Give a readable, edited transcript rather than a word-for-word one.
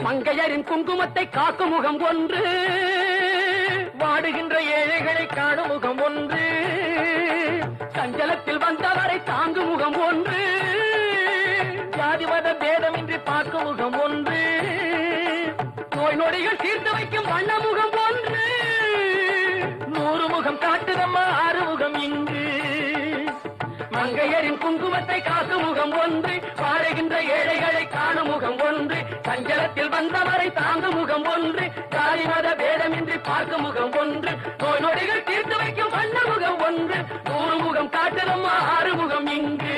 மங்கையரின் குங்குமத்தை காக்கும் முகம் ஒன்று, வாடுகின்ற ஏழைகளை காணும் முகம் ஒன்று, சஞ்சலத்தில் வந்தவரை தாங்கும் முகம் ஒன்று, ஜாதிமத பேதமின்றி பார்க்கும் முகம் ஒன்று, நோய் நொடிகள் தீர்த்து வைக்கும் வண்ண முகம் ஒன்று, 100 முகம் காட்டுதம்மா 6 முகம் இங்கு. மங்கையரின் குங்குமத்தை காக்கும் முகம் ஒன்று, வாழுகின்ற ஏழைகளை காணும் முகம் ஒன்று, சஞ்சலத்தில் வந்தவரை தாங்கும் முகம் ஒன்று, ஜாதி மத பேதமின்றி பார்க்கும் முகம் ஒன்று, நோய் நொடிகள் தீர்த்து வைக்கும் வண்ண முகம் ஒன்று, 100 முகம் காட்டுதம்மா 6 முகம் இங்கு.